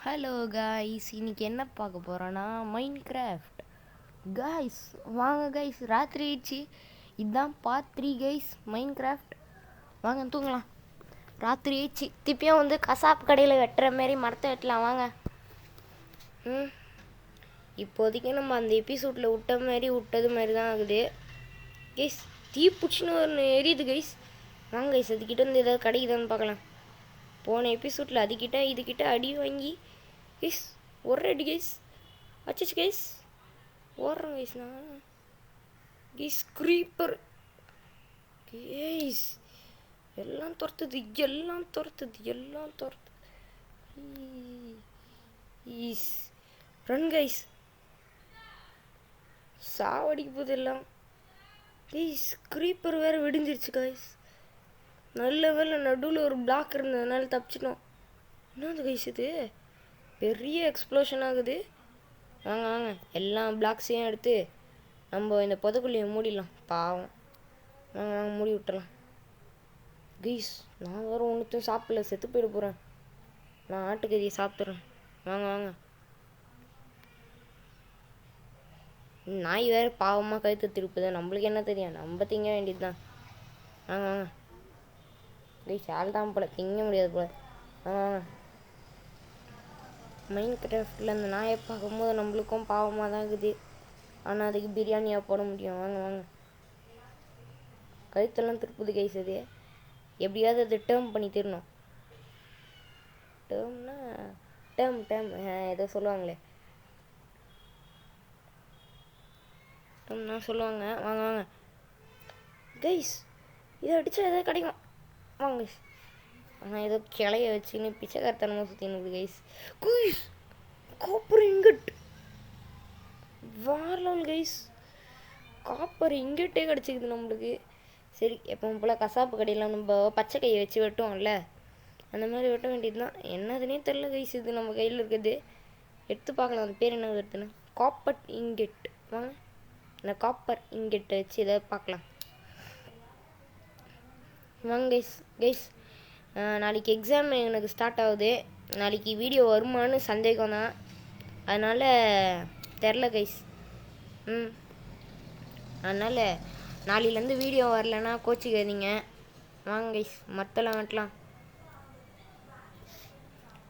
Hello guys, இன்னைக்கு என்ன பார்க்க போகிறோன்னா மைன்கிராஃப்ட். காய்ஸ் வாங்க காய்ஸ், ராத்திரி ஆயிடுச்சு. இதுதான் பார்ட் 3 கைஸ். மைன்கிராஃப்ட் வாங்க தூங்கலாம். ராத்திரி ஆயிடுச்சு. திருப்பியும் வந்து கசாப்பு கடையில் வெட்டுற மாரி மரத்தை வெட்டலாம் வாங்க. இப்போதைக்கு நம்ம அந்த எபிசோடில் விட்டது மாதிரி தான் ஆகுது கைஸ். தீ பிடிச்சின்னு ஒன்று எரியுது கைஸ். வாங்க கைஸ், அதுக்கிட்ட வந்து ஏதாவது கிடைக்குதான்னு பார்க்கலாம். போன எபிசோடில் இதுக்கிட்ட அடி வாங்கி கைஸ் ஒரு அடி கைஸ் அச்சிச்சு கைஸ். ஓடுறேன் கைஸ் நான். கைஸ் க்ரீப்பர் கைஸ் எல்லாம் துரத்துது ஈஸ். ரன் கைஸ், சாவடிக்கு போகுது எல்லாம் கைஸ். க்ரீப்பர் வேறு வெடிஞ்சிருச்சு கைஸ். நல்ல வேலை நடுவில் ஒரு பிளாக் இருந்ததுனால தப்பிச்சிட்டோம். என்னது கைஸ் இது பெரிய எக்ஸ்ப்ளோஷன் ஆகுது. வாங்க வாங்க, எல்லா பிளாக்ஸையும் எடுத்து நம்ம இந்த புதைக்குழியை மூடிடலாம். பாவம். வாங்க வாங்க மூடி விட்டுறலாம் கைஸ். நான் வேறு ஒன்றுத்தையும் சாப்பிடல, செத்து போயிட போகிறேன். நான் ஆட்டுக்கறியை சாப்பிட்றேன். வாங்க வாங்க. நாய் வேறு பாவமாக கழுத்து திருப்புது. நம்மளுக்கு என்ன தெரியும், நம்ம திங்க வேண்டியது தான். வாங்க வாங்க கைஸ். ஆள் தான் போல, திங்க முடியாது போல. வாங்க வாங்க. மைன்கிராஃப்டில் அந்த நாயை பார்க்கும்போது நம்மளுக்கும் பாவமாக தான் இருக்குது. ஆனால் அதுக்கு பிரியாணியாக போட முடியும். வாங்க வாங்க. கழுத்தெல்லாம் திருப்புது கைஸ். அது எப்படியாவது அது டேர்ம் பண்ணி தரணும். டேர்ம்னா டேர்ம் ஏதோ சொல்லுவாங்களே, டேர்ம்னா சொல்லுவாங்க. வாங்க வாங்க கைஸ், இதை அடித்தா எதாவது கிடைக்கும். வாங்க கைஸ். ஆனால் ஏதோ கிளைய வச்சுன்னு பிச்சைக்காரத்தனமாக சுற்றினுக்குது கைஸ். கைஸ் காப்பர் இங்கட் வாரலால் கைஸ். காப்பர் இங்கட்டே கிடச்சிக்குது நம்மளுக்கு. சரி, எப்பவும் போல் கசாப்பு கடையில் நம்ம பச்சை கையை வச்சு வெட்டுவோம்ல, அந்த மாதிரி வெட்ட வேண்டியது தான். என்னதுன்னே தெரில கைஸ். இது நம்ம கையில் இருக்குது, எடுத்து பார்க்கலாம். அது பேர் என்ன வருதுன்னு. Copper ingot. வாங்க, இந்த காப்பர் இங்கெட்டை வச்சு இதை பார்க்கலாம். வாங்க கைஸ். கைஸ் நாளைக்கு எக்ஸாம் எனக்கு ஸ்டார்ட் ஆகுது. நாளைக்கு வீடியோ வருமானு சந்தேகம் தான், அதனால் தெரில கைஸ். அதனால் நாளையிலேருந்து வீடியோ வரலன்னா கோச்சிக்காதீங்க. வாங்க கைஸ், மற்றெல்லாம் வெட்டலாம்.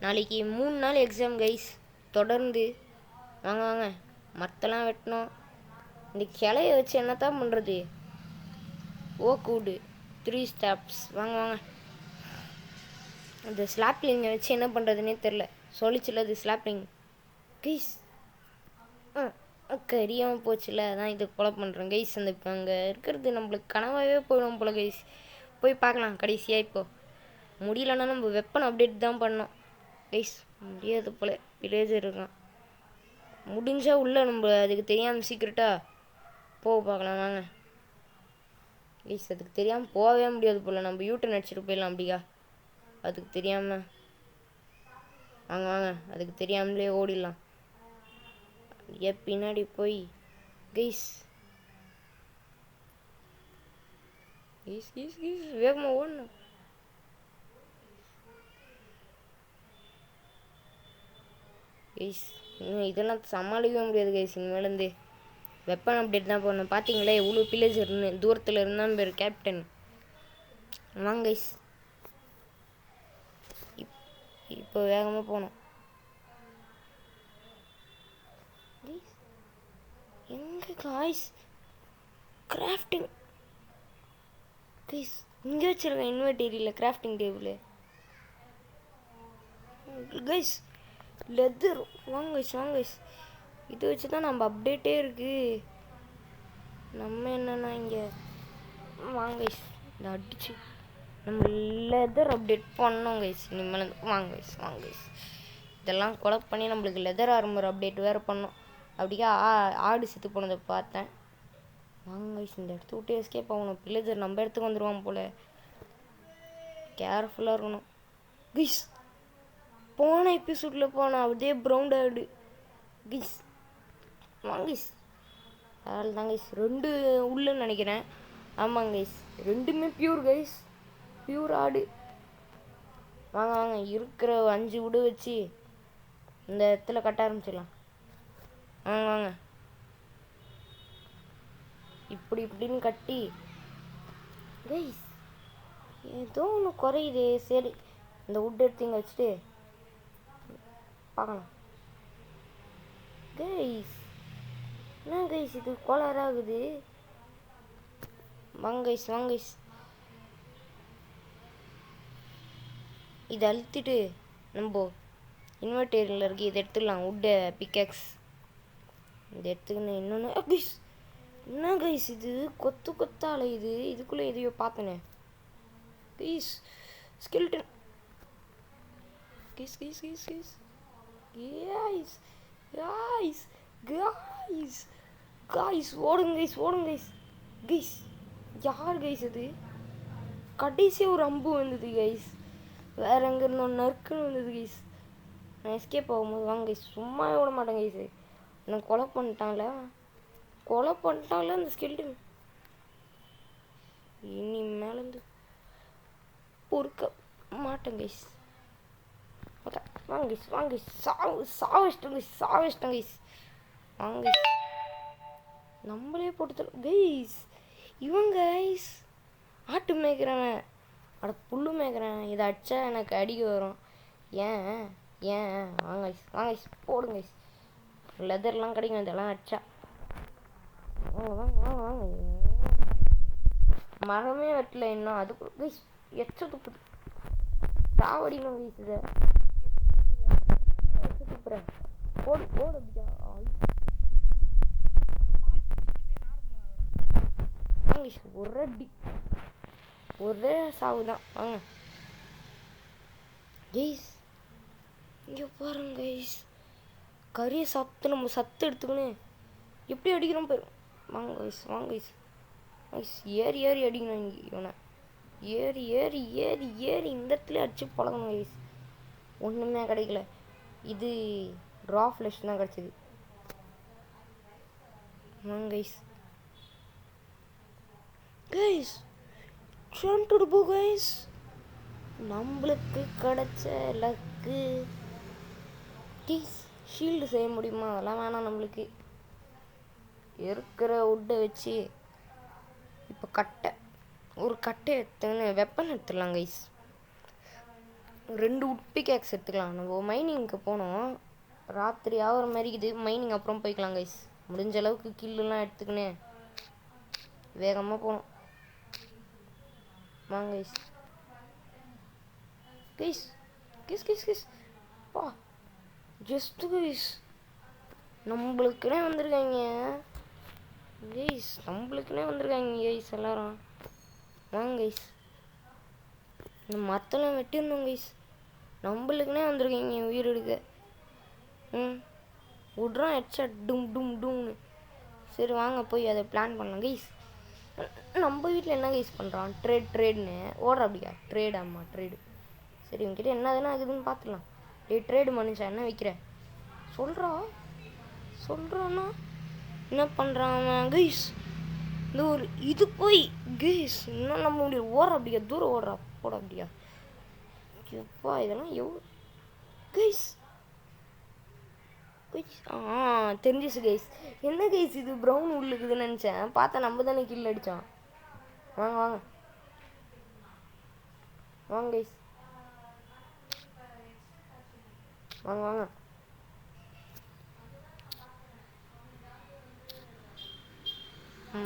நாளைக்கு 3 நாள் எக்ஸாம் கைஸ், தொடர்ந்து. வாங்க வாங்க, மற்றெல்லாம் வெட்டணும். இந்த கிளைய வச்சு என்னத்தான் பண்ணுறது. ஓக்கூடு 3 ஸ்டெப்ஸ். வாங்க வாங்க. அந்த ஸ்லாப்லிங்கை வச்சு என்ன பண்ணுறதுனே தெரில. சொல்லிச்சுல அது ஸ்லாப்லிங் கைஸ். கரியாமல் போச்சுல, அதான் இது கொலை பண்ணுறேன் கைஸ். அந்த இப்போ அங்கே இருக்கிறது நம்மளுக்கு கனவாகவே போயிடும் போல கைஸ். போய் பார்க்கலாம் கடைசியாக. இப்போது முடியலன்னா நம்ம வெப்பன் அப்டேட் தான் பண்ணோம் கைஸ். முடியாது போல், வில்லேஜர் இருக்கான். முடிஞ்சால் உள்ளே நம்ம அதுக்கு தெரியாமல் சீக்கிரட்டாக போக பார்க்கலாம். வாங்க கைஸ், அதுக்கு தெரியாமல் போகவே முடியாது போல். நம்ம யூட்டன் அடிச்சுட்டு போயிடலாம் அப்படியா, அதுக்கு தெரியாமல். வாங்க வாங்க, அதுக்கு தெரியாமலே ஓடிடலாம். பின்னாடி போய் கைஸ் கைஸ் கைஸ் கைஸ் வேகமாக ஓடணும் கைஸ். இன்னும் இதெல்லாம் சமாளிக்கவே முடியாது கைஸ். இனிமேலேருந்து வெப்பன் அப்டேட் தான் போடணும். பார்த்தீங்களே எவ்வளோ பிளேஸ் இருந்து தூரத்தில் இருந்தான்னு பேர் கேப்டன். வாங்க கைஸ், இப்போ வேகமாக போகணும். எங்கே காய்ஸ் கிராஃப்டிங் கைஸ் இங்கே வச்சுருக்கேன். இன்வெர்டரியில் கிராஃப்டிங் டேபிள் கைஸ். லெதர். வாங்க கைஸ் வாங்க கைஸ். இது வச்சு தான் நம்ம அப்டேட்டே இருக்குது. நம்ம என்னென்னா இங்கே வாங்க கைஸ், இந்த அடிச்சு நம்ம லெதர் அப்டேட் பண்ணோம் கைஸ். இனிமேல் வாங்க கைஸ் வாங்க கைஸ். இதெல்லாம் கொலை பண்ணி நம்மளுக்கு லெதர் ஆர்மர் அப்டேட் வேறு பண்ணோம். அப்படியே ஆடு செத்து போனதை பார்த்தேன். வாங்க கைஸ், இந்த இடத்த விட்டு எஸ்கேப் ஆகணும். பில்லேஜர் நம்ம இடத்துக்கு வந்துடுவான் போல், கேர்ஃபுல்லாக இருக்கணும் கைஸ். போன எபிசோடில் போனால் அதே ப்ரௌன் ஆடு கைஸ். வாங்க கைஸ், அதில் தான் கைஸ் 2 உள்ளன்னு நினைக்கிறேன். ஆமாங்க கைஸ், 2மே பியூர் கைஸ், பியூர் ஆடு. வாங்க வாங்க, இருக்கிற 5 விடு வச்சு இந்த இடத்துல கட்ட ஆரம்பிச்சிடலாம். வாங்க வாங்க, இப்படி இப்படின்னு கட்டி கைஸ் ஏதோ ஒன்று குறையுது. சரி, இந்த வுட் எடுத்து இங்கே வச்சுட்டு பார்க்கலாம். கைஸ் என்ன கைஸ் இது கோளாறாகுது? வாங்க கைஸ், வாங்க கைஸ், இதை அழுத்திட்டு நம்ம இன்வெர்டரில் இருக்கு இதை எடுத்துக்கலாம். வுட்டை பிக்கெக்ஸ் இதை எடுத்துக்கணும். இன்னொன்று கைஸ், என்ன கைஸ் இது கொத்து கொத்தால இது இதுக்குள்ளே எதையோ பார்த்தனே guys. Skeleton guys guys guys guys guys guys guys guys ஓடுங்க கைஸ், ஓடுங்க கைஸ். கைஸ் யார் கைஸ் அது? கடைசியாக ஒரு அம்பு வந்தது கைஸ், வேற எங்கே இருந்தோம் நறுக்குன்னு வந்தது கைஸ். நான் எஸ்கேப் ஆகும்போது வாங்க கைஸ், சும்மாவே விட மாட்டேன் கைஸ். நான் கொலை பண்ணிட்டான்ல அந்த ஸ்கெல்டன். இனி மேலேருந்து பொறுக்க மாட்டேன் கைஸ். ஓகே வாங்க கைஸ், வாங்க கைஸ், சாவிச்சிட்டோம் கைஸ், சாவிச்சிட்டோம் கைஸ். வாங்க கைஸ், நம்மளே போட்டு கைஸ். இவன் கைஸ் ஆட்டு மேய்க்கிறவன், அட புல்லு மேய்க்கிறேன். இதை அடித்தா எனக்கு அடிக்க வரும். ஏன் ஏன் வாங்க கைஸ், வாங்க கைஸ், போடுங்க கைஸ். லெதர்லாம் கிடைக்கும் இதெல்லாம் அடிச்சா. வாங்க வாங்க வாங்க வாங்க. மரமே வெட்டல இன்னும், அதுக்கு கைஸ் எச்ச துப்புது. சாவடிக்கணும் கைஸ், இதை துப்புறேன். ஓடு ஓடு அப்படியா. வாங்க கைஸ், ஒரே அடி, ஒரே சாவு தான். வாங்க கைஸ், இங்கே பாருங்க கைஸ், கறியை சாப்பிட்டு நம்ம சத்து எடுத்துக்கணும். எப்படி அடிக்கிறோம் பாரு. வாங்க கைஸ், வாங்க கைஸ், கைஸ் ஏறி ஏறி அடிக்கணும். இங்கே இவனை ஏறி ஏறி ஏறி ஏறி இந்த இடத்துல அடிச்சு பழகணும் கைஸ். ஒன்றுமே கிடைக்கல, இது ரா ஃப்ளஷ் தான் கிடச்சிது. வாங்க கைஸ், கைஸ் ட்ரெண்ட் கைஸ், நம்மளுக்கு கிடைச்ச லக்கு. கைஸ் ஷீல்டு செய்ய முடியுமா? அதெல்லாம் வேணாம் நம்மளுக்கு. இருக்கிற வுட்டை வச்சு இப்போ ஒரு கட்டை எடுத்துன்னு வெப்பன் எடுத்துடலாம் கைஸ். 2 வுட் பிக்கேக்ஸ் எடுத்துக்கலாம். நம்ம மைனிங்க்கு போனோம், ராத்திரி ஆகிற மாதிரி இது. மைனிங் அப்புறம் போய்க்கலாம் கைஸ். முடிஞ்ச அளவுக்கு கில்லுலாம் எடுத்துக்கினே வேகமாக போகணும். வாங்க guys, guys guys guys guys பா ஜஸ்ட் கைஸ் நம்மளுக்குனே வந்திருக்காங்க கைஸ், நம்மளுக்குனே வந்திருக்காங்க கைஸ் எல்லாரும். வாங்க கைஸ், இந்த மற்றெல்லாம் வெட்டிடணும் கைஸ். நம்மளுக்குனே வந்திருக்கீங்க உயிர் எடுக்க. விட்றோம் ஹெட்ஷாட் டும் டும் டூம்னு. சரி வாங்க போய் அதை பிளான் பண்ணலாம் கைஸ். நம்ம வீட்டில் என்ன கைஸ் பண்ணுறான்? ட்ரேடுன்னு ஓடுற அப்படியா? ட்ரேடு, ஆமாம் ட்ரேடு. சரி உங்ககிட்ட என்ன எதுனா ஆகுதுன்னு பார்த்துக்கலாம். ட்ரேடு மனுஷன் என்ன வைக்கிற சொல்கிறான்னா என்ன பண்ணுறான் கைஸ்? இந்த ஒரு இது போய் கைஸ் இன்னும் நம்ம முடியும். ஓடுற அப்படியா? தூரம் ஓடுறா போட அப்படியா? எப்பா இதெல்லாம் எவ்வளோ கைஸ் தெரிஞ்சிச்சு கைஸ். என்ன கைஸ் இது ப்ரௌன் உள்ளுக்குதுன்னு நினச்சேன், பார்த்தா நம்ம தானே கீழே அடித்தோம். வாங்க வாங்க வாங்க கைஸ், வாங்க வாங்க.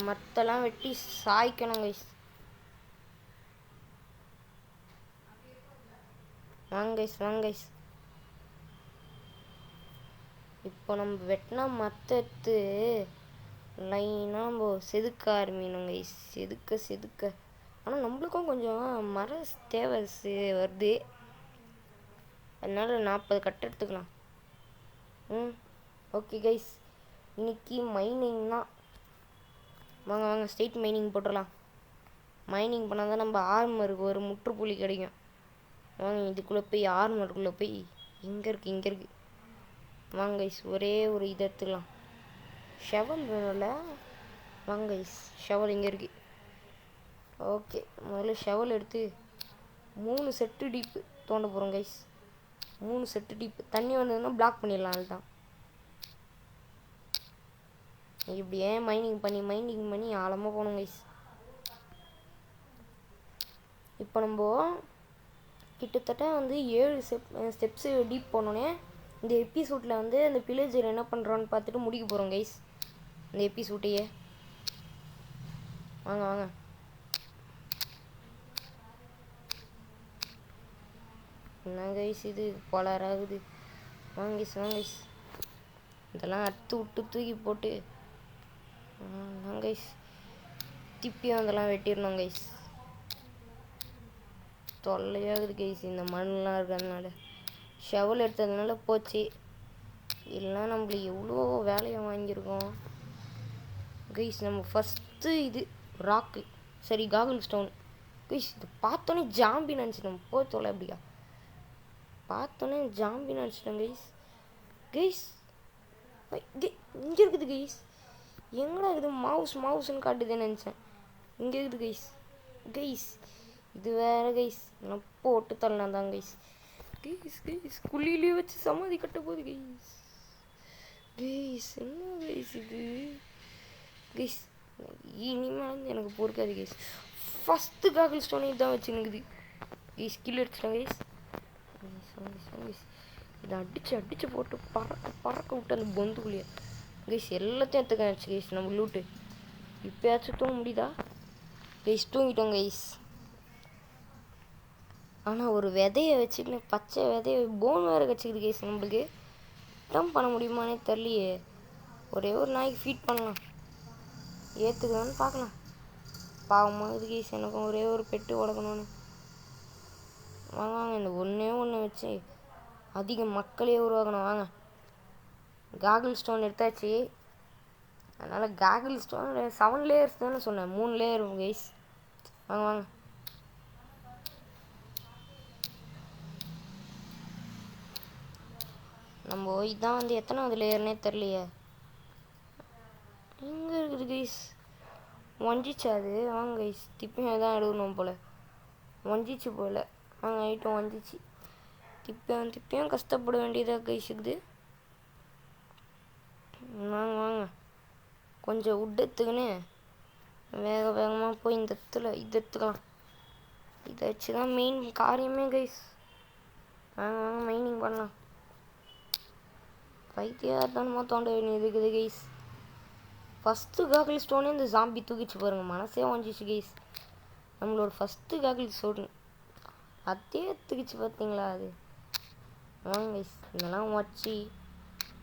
மத்தெல்லாம் வெட்டி சாய்க்கணும் கைஸ். வாங்க கைஸ், வாங்க கைஸ். இப்போ நம்ம வெட்டினா மற்ற எடுத்து லைனாக நம்ம செதுக்க ஆரம்பிக்கணும் கைஸ். செதுக்க ஆனால் நம்மளுக்கும் கொஞ்சம் மர தேவை வருது. அதனால் 40 கட்டு எடுத்துக்கலாம். ஓகே கைஸ், இன்னைக்கு மைனிங் தான். வாங்க வாங்க ஸ்ட்ரெயிட் மைனிங் போட்டுடலாம். மைனிங் பண்ணால் தான் நம்ம ஆர்மருக்கு ஒரு முற்றுப்புள்ளி கிடைக்கும். வாங்க இதுக்குள்ளே போய் ஆர்மருக்குள்ளே போய் இங்கே இருக்குது. வாங்க கைஸ், ஒரே ஒரு இதை எடுத்துக்கலாம். ஷெவல் வேணும்ல. வாங்க கைஸ், ஷெவல் இங்கே இருக்குது. ஓகே முதல்ல ஷெவல் எடுத்து 3 செட்டு டீப்பு தோண்ட போகிறோம் கைஸ். 3 set deep. தண்ணி வந்ததுன்னா பிளாக் பண்ணிடலாம். அதுதான் இப்படியே மைனிங் பண்ணி ஆழமாக போகணும் கைஸ். இப்போ நம்ம கிட்டத்தட்ட வந்து 7 ஸ்டெப்ஸு டீப் போனோன்னே இந்த எபிசோடில் வந்து அந்த பிளேஜர் என்ன பண்ணுறான்னு பார்த்துட்டு முடிக்க போகிறோம் கைஸ். இந்த எபிசோட்டையே வாங்க வாங்க. என்ன கைஸ் இது பலராகுது. வாங்க கைஸ் வாங்க கைஸ். இதெல்லாம் அறுத்து விட்டு தூக்கி போட்டு கைஸ் திப்பியும் அதெல்லாம் வெட்டிடணும் கைஸ். தொல்லையாகுது கைஸ் இந்த மண்ணெலாம் இருக்கிறதுனால. ஷவல் எடுத்ததுனால போச்சு, இல்லைனா நம்மளுக்கு எவ்வளோ வேலையை வாங்கியிருக்கோம் கைஸ். நம்ம ஃபஸ்ட்டு இது ராக்கு, சரி காகுல் ஸ்டோன் கைஸ். இது பார்த்தோன்னே ஜாம்பி நினச்சிட்டோம். போய் தொலை அப்படியா, பார்த்தோன்னே ஜாம்பி நினச்சிட்டோம் கைஸ். கைஸ் இங்கே இருக்குது கைஸ். எங்கடா இருக்குது? மவுஸ்ன்னு காட்டுதுன்னு நினச்சேன். இங்கே இருக்குது கைஸ். கைஸ் இது வேறு கைஸ். நான் போட்டு தள்ளலாம் தான் கைஸ். கைஸ் குழியிலே வச்சு சமாதி கட்ட போகுது கைஸ். கைஸ் என்ன கைஸ் இது கைஸ்? இனிமேல் எனக்கு பொறுக்காது கைஸ். ஃபஸ்ட்டு காகல் ஸ்டோனே தான் வச்சுனுக்குது கைஸ். கீழே அடிச்சிட்டேன் கைஸ். கைஸ் இதை அடித்து போட்டு பறக்க விட்டு அந்த பொந்துக்குள்ளேயே கைஸ் எல்லாத்தையும் எடுத்துக்காச்சு கைஸ். நம்ம லூட்டு இப்போயாச்சும் தூங்க முடியுதா கைஸ்? தூங்கிட்டோம் கைஸ். ஆனால் ஒரு விதையை வச்சுக்கின்னு பச்சை விதைய போன் வேறு கச்சிக்குது கைஸ். நம்மளுக்கு டம் பண்ண முடியுமானே தெரியலையே. ஒரே ஒரு நாய்க்கு ஃபீட் பண்ணலாம், ஏற்றுக்கலான்னு பார்க்கலாம். பாவமாக இது கைஸ், எனக்கும் ஒரே ஒரு பெட்டு வளர்க்கணும்னு. வாங்க இந்த ஒன்று வச்சு அதிக மக்களே உருவாக்கணும். வாங்க காகுல் ஸ்டோன் எடுத்தாச்சு. அதனால் காகுல் ஸ்டோன் 7 லேயர்ஸ் தானே சொன்னேன், 3 லேயர் கைஸ். வாங்க வாங்க. நம்ம இதான் வந்து எத்தனாவது லேயர்னே தெரியலையே. எங்கே இருக்குது கைஸ்? வஞ்சிச்சு அது. வாங்க கைஸ் திப்பியும் தான் எடுக்கணும் போல். வஞ்சிச்சு போல். வாங்க ஐட்டம் வஞ்சிச்சு. திப்பியும் கஷ்டப்பட வேண்டியதாக கைஸ் இருக்குது. வாங்க வாங்க கொஞ்சம் உட் எடுத்துக்கின்னு வேகமாக போய் இந்த இடத்துல இது எடுத்துக்கலாம். இதை வச்சு தான் மெயின் காரியமே கைஸ். வாங்க வாங்க மைனிங் பண்ணலாம். பைத்தியத்தனமா தோண்ட வேண்டியது இருக்குது கைஸ். ஃபஸ்ட்டு காகில் ஸ்டோனே இந்த ஜாம்பி தூக்கிச்சு பாருங்கள், மனசே வாங்கிச்சு கைஸ். நம்மளோட ஃபஸ்ட்டு காகில் ஸ்டோன் அதே தூக்கிச்சு பார்த்தீங்களா? அது வாங்க கைஸ் இதெல்லாம் வச்சு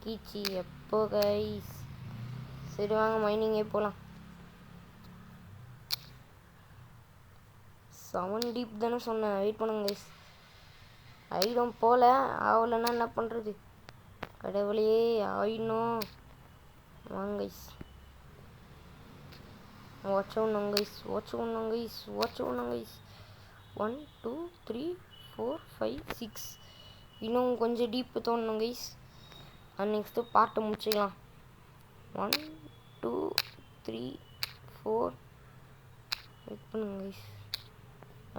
கீச்சி எப்போ கைஸ். சரி வாங்க மைனிங்கே போகலாம். 7 டீப் தானே சொன்னேன், வெயிட் பண்ணுங்க கைஸ். ஐடம் போல ஆகலைன்னா என்ன பண்ணுறது? கடவுளையே ஆயிடணும். வாங்க கைஸ் வாட்ச் ஒன்றும் கைஸ். 1 2 3 4 5 6 இன்னும் கொஞ்சம் டீப்பு தோணணும் கைஸ். நெக்ஸ்ட்டு பாட்டை முடிச்சுக்கலாம். 1 2 3 4 வெயிட் பண்ணுங்க கைஸ்.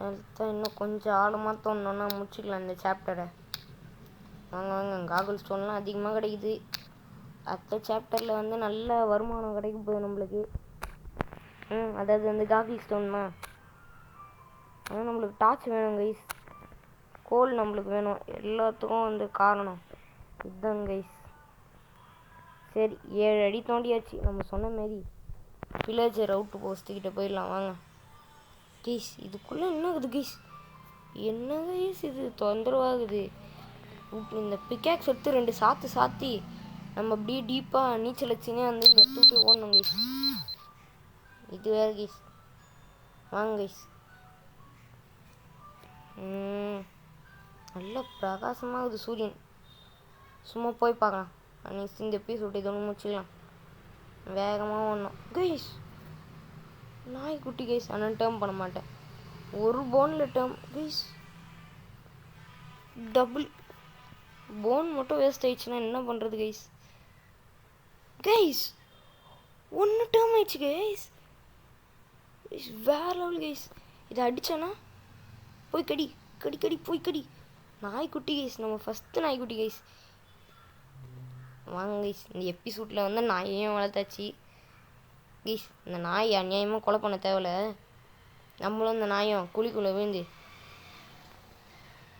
அதுதான் இன்னும் கொஞ்சம் ஆழமாக தோணுன்னா முடிச்சுக்கலாம் இந்த சாப்டரை. வாங்க வாங்க காகுல் ஸ்டோன்லாம் அதிகமாக கிடைக்குது. அடுத்த சாப்டரில் வந்து நல்ல வருமானம் கிடைக்க போகுது நம்மளுக்கு. அதாவது வந்து காகுல் ஸ்டோன்னா ஆனால் நம்மளுக்கு டார்ச் வேணும் கைஸ். கோல் நம்மளுக்கு வேணும். எல்லாத்துக்கும் வந்து காரணம் இதுதான் கைஸ். சரி 7 அடி தோண்டியாச்சு. நம்ம சொன்ன மாரி வில்லேஜர் அவுட் போஸ்ட்டுக்கிட்ட போயிடலாம். வாங்க கைஸ் இதுக்குள்ளே என்ன ஆகுது கைஸ்? என்ன கைஸ் இது தொந்தரவாகுது? இந்த பிக்காக்ஸ் எடுத்து 2 சாத்தி நம்ம அப்படியே டீப்பாக நீச்சல் வச்சுனே வந்து இந்த தூக்கி ஓடணும் கைஸ். இது வேறு கைஸ். வாங்க கைஸ் நல்ல பிரகாசமாகுது சூரியன். சும்மா போய் பார்க்கலாம். நெக்ஸ்ட் இந்த எபிசோட் இதோட முடிச்சுக்கலாம். வேகமாக ஓடணும் கைஸ். நாய்க்குட்டி கைஸ். ஆனால் டேர்ம் பண்ண மாட்டேன். ஒரு போனில் டேர்ம் கைஸ். டபுள் போன் மட்டும் வேஸ்ட் ஆயிடுச்சுன்னா என்ன பண்ணுறது கைஸ்? கைஸ் 1 டேர்ம் ஆயிடுச்சு கைஸ். வேற லெவல் கைஸ். இதை அடித்தானா போய் கடி போய் கடி. நாய்க்குட்டி கைஸ், நம்ம ஃபஸ்ட்டு நாய்க்குட்டி கைஸ். வாங்க கைஸ், இந்த எபிசோடில் வந்து நாயையும் வளர்த்தாச்சு கைஸ். இந்த நாய் அநியாயமாக கொலை பண்ண தேவையில்ல. நம்மளும் இந்த நாயும் குழிக்குள்ளே விழுந்து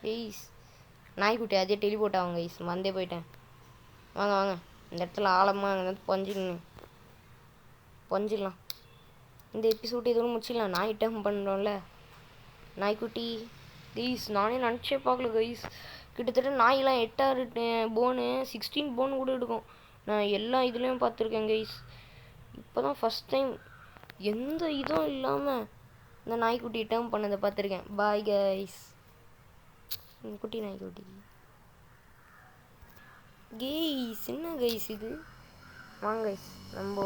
கைஸ் நாய்க்குட்டி அதே டெலிபோர்ட் ஆகும் கைஸ். மறந்தே போயிட்டேன். வாங்க வாங்க, இந்த இடத்துல ஆழமாக பொஞ்சிடலாம். இந்த எபிசோட் எதுவும் முடிச்சிடலாம். நாய் டேர்ம் பண்ணுறோம்ல நாய்க்குட்டி கைஸ். நானே நினச்சே பார்க்கல கைஸ். கிட்டத்தட்ட நாயெல்லாம் 8 போனு 16 போன் கூட எடுக்கும். நான் எல்லா இதுலேயும் பார்த்துருக்கேன் கைஸ். இப்போ தான் ஃபஸ்ட் டைம் எந்த இதுவும் இல்லாமல் இந்த நாய்க்குட்டி டேர்ம் பண்ணதை பார்த்துருக்கேன். Bye guys. குட்டி நாய்க்குட்டி கைஸ். என்ன கைஸ் இது? வாங்க கைஸ், நம்ம